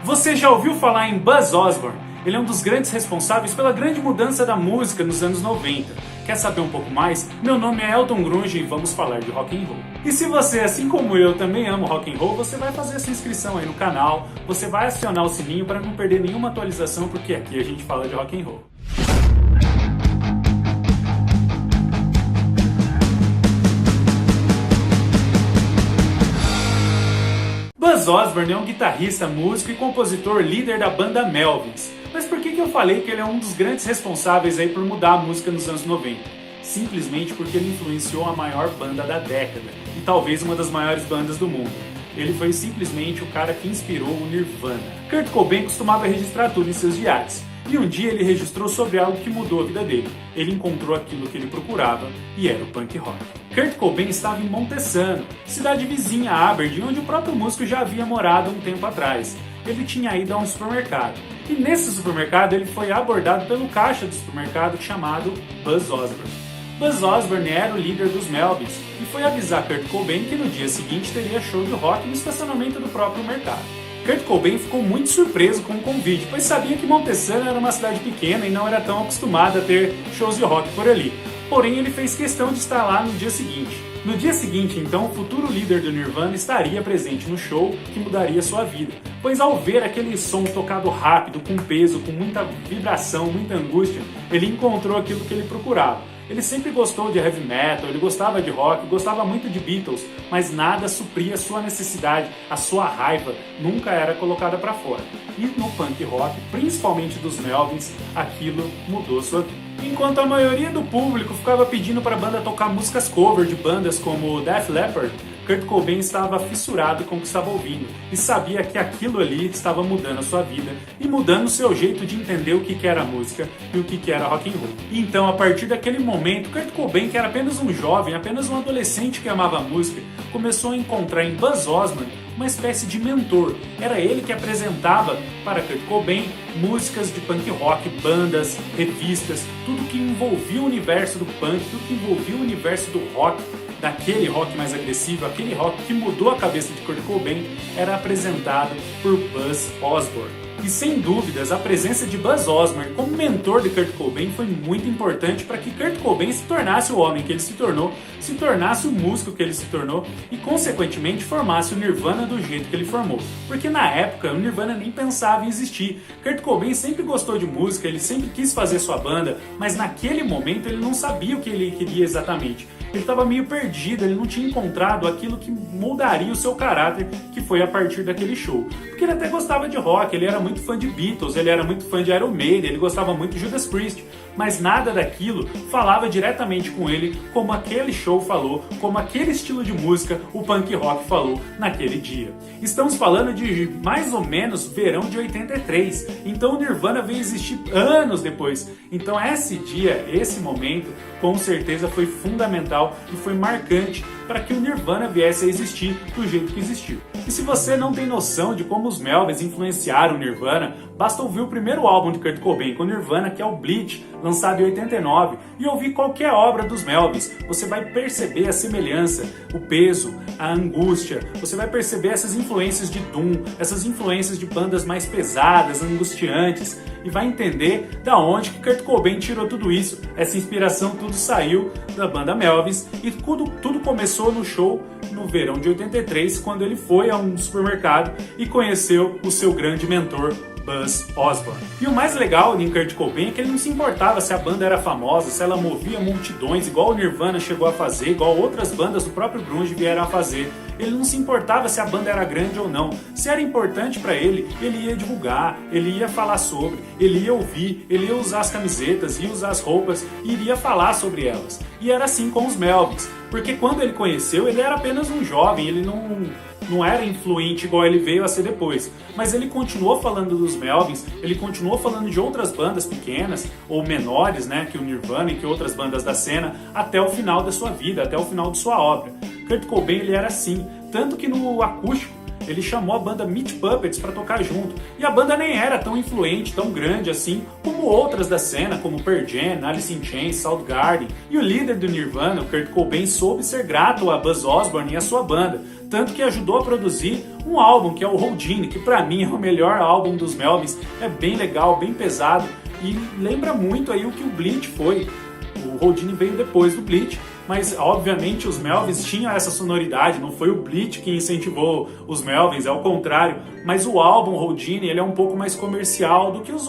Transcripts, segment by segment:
Você já ouviu falar em Buzz Osborne? Ele é um dos grandes responsáveis pela grande mudança da música nos anos 90. Quer saber um pouco mais? Meu nome é Elton Grunge e vamos falar de rock and roll. E se você, assim como eu, também ama rock and roll, você vai fazer essa inscrição aí no canal, você vai acionar o sininho para não perder nenhuma atualização, porque aqui a gente fala de rock and roll. Buzz Osborne é um guitarrista, músico e compositor líder da banda Melvins. Mas por que eu falei que ele é um dos grandes responsáveis aí por mudar a música nos anos 90? Simplesmente porque ele influenciou a maior banda da década e talvez uma das maiores bandas do mundo. Ele foi simplesmente o cara que inspirou o Nirvana. Kurt Cobain costumava registrar tudo em seus diários. E um dia ele registrou sobre algo que mudou a vida dele. Ele encontrou aquilo que ele procurava e era o punk rock. Kurt Cobain estava em Montesano, cidade vizinha a Aberdeen, onde o próprio músico já havia morado um tempo atrás. Ele tinha ido a um supermercado. E nesse supermercado ele foi abordado pelo caixa do supermercado chamado Buzz Osborne. Buzz Osborne era o líder dos Melvins e foi avisar Kurt Cobain que no dia seguinte teria show de rock no estacionamento do próprio mercado. Kurt Cobain ficou muito surpreso com o convite, pois sabia que Montesano era uma cidade pequena e não era tão acostumada a ter shows de rock por ali. Porém, ele fez questão de estar lá no dia seguinte. No dia seguinte, então, o futuro líder do Nirvana estaria presente no show que mudaria sua vida, pois ao ver aquele som tocado rápido, com peso, com muita vibração, muita angústia, ele encontrou aquilo que ele procurava. Ele sempre gostou de heavy metal, ele gostava de rock, gostava muito de Beatles, mas nada supria a sua necessidade, a sua raiva nunca era colocada para fora. E no punk rock, principalmente dos Melvins, aquilo mudou sua vida. Enquanto a maioria do público ficava pedindo para a banda tocar músicas cover de bandas como Def Leppard, Kurt Cobain estava fissurado com o que estava ouvindo e sabia que aquilo ali estava mudando a sua vida e mudando o seu jeito de entender o que era música e o que era rock and roll. Então, a partir daquele momento, Kurt Cobain, que era apenas um jovem, apenas um adolescente que amava música, começou a encontrar em Buzz Osborne uma espécie de mentor. Era ele que apresentava para Kurt Cobain músicas de punk rock, bandas, revistas, tudo que envolvia o universo do punk, tudo que envolvia o universo do rock, daquele rock mais agressivo, aquele rock que mudou a cabeça de Kurt Cobain, era apresentado por Buzz Osborne. E sem dúvidas, a presença de Buzz Osborne como mentor de Kurt Cobain foi muito importante para que Kurt Cobain se tornasse o homem que ele se tornasse o músico que ele se tornou e, consequentemente, formasse o Nirvana do jeito que ele formou. Porque na época, o Nirvana nem pensava em existir. Kurt Cobain sempre gostou de música, ele sempre quis fazer sua banda, mas naquele momento ele não sabia o que ele queria exatamente. Ele estava meio perdido, ele não tinha encontrado aquilo que moldaria o seu caráter, que foi a partir daquele show. Porque ele até gostava de rock, ele era muito fã de Beatles, ele era muito fã de Iron Maiden, ele gostava muito de Judas Priest, mas nada daquilo falava diretamente com ele como aquele show falou, como aquele estilo de música o punk rock falou naquele dia. Estamos falando de mais ou menos verão de 83, então o Nirvana veio existir anos depois. Então esse dia, esse momento, com certeza foi fundamental e foi marcante para que o Nirvana viesse a existir do jeito que existiu. E se você não tem noção de como os Melvins influenciaram o Nirvana, basta ouvir o primeiro álbum de Kurt Cobain com Nirvana, que é o Bleach, lançado em 89, e ouvir qualquer obra dos Melvins. Você vai perceber a semelhança, o peso, a angústia, você vai perceber essas influências de Doom, essas influências de bandas mais pesadas, angustiantes, e vai entender da onde que Kurt Cobain tirou tudo isso. Essa inspiração tudo saiu da banda Melvins e tudo começou no show no verão de 83, quando ele foi a um supermercado e conheceu o seu grande mentor, Buzz Osborne. E o mais legal em Kurt Cobain é que ele não se importava se a banda era famosa, se ela movia multidões, igual o Nirvana chegou a fazer, igual outras bandas do próprio grunge vieram a fazer. Ele não se importava se a banda era grande ou não. Se era importante para ele, ele ia divulgar, ele ia falar sobre, ele ia ouvir, ele ia usar as camisetas, ia usar as roupas e iria falar sobre elas. E era assim com os Melvins, porque quando ele conheceu, ele era apenas um jovem, ele não era influente igual ele veio a ser depois. Mas ele continuou falando dos Melvins, ele continuou falando de outras bandas pequenas ou menores, né, que o Nirvana e que outras bandas da cena, até o final da sua vida, até o final de sua obra. Kurt Cobain, ele era assim, tanto que no acústico ele chamou a banda Meat Puppets para tocar junto. E a banda nem era tão influente, tão grande assim, como outras da cena, como Pearl Jam, Alice in Chains, Soundgarden. E o líder do Nirvana, o Kurt Cobain, soube ser grato a Buzz Osborne e a sua banda. tanto que ajudou a produzir um álbum que é o Houdini, que pra mim é o melhor álbum dos Melvins, é bem legal, bem pesado e lembra muito aí o que o Bleach foi. O Houdini veio depois do Bleach, mas obviamente os Melvins tinham essa sonoridade, não foi o Bleach que incentivou os Melvins, é o contrário. Mas o álbum Houdini, ele é um pouco mais comercial do que os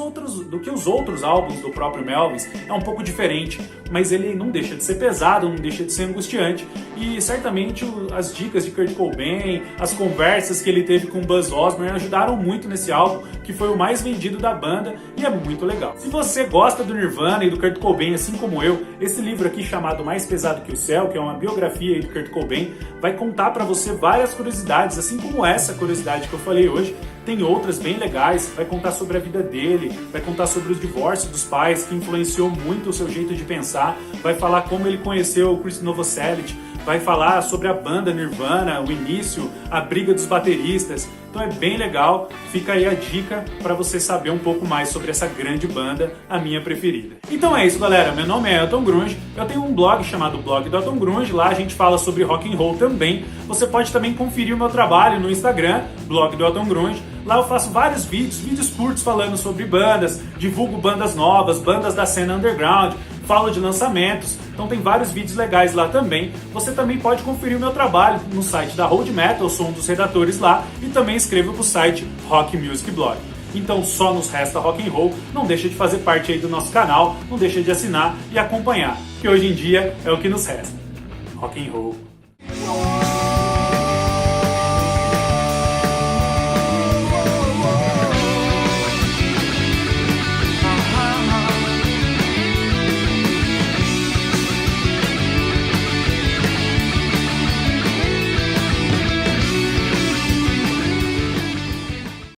outros álbuns do próprio Melvins, é um pouco diferente, mas ele não deixa de ser pesado, não deixa de ser angustiante, e certamente as dicas de Kurt Cobain, as conversas que ele teve com Buzz Osborne ajudaram muito nesse álbum, que foi o mais vendido da banda e é muito legal. Se você gosta do Nirvana e do Kurt Cobain, assim como eu, esse livro aqui chamado Mais Pesado que o Céu, que é uma biografia aí do Kurt Cobain, vai contar para você várias curiosidades, assim como essa curiosidade que eu falei hoje. Tem outras bem legais, vai contar sobre a vida dele, vai contar sobre o divórcio dos pais, que influenciou muito o seu jeito de pensar, vai falar como ele conheceu o Chris Novoselic, vai falar sobre a banda Nirvana, o início, a briga dos bateristas. Então é bem legal, fica aí a dica para você saber um pouco mais sobre essa grande banda, a minha preferida. Então é isso, galera, meu nome é Elton Grunge, eu tenho um blog chamado Blog do Elton Grunge, lá a gente fala sobre rock and roll também. Você pode também conferir o meu trabalho no Instagram, Blog do Elton Grunge. Lá eu faço vários vídeos curtos falando sobre bandas, divulgo bandas novas, bandas da cena underground, falo de lançamentos, então tem vários vídeos legais lá também. Você também pode conferir o meu trabalho no site da Road Metal, eu sou um dos redatores lá, e também escrevo para o site Rock Music Blog. Então só nos resta rock and roll, não deixa de fazer parte aí do nosso canal, não deixa de assinar e acompanhar, que hoje em dia é o que nos resta. Rock and roll.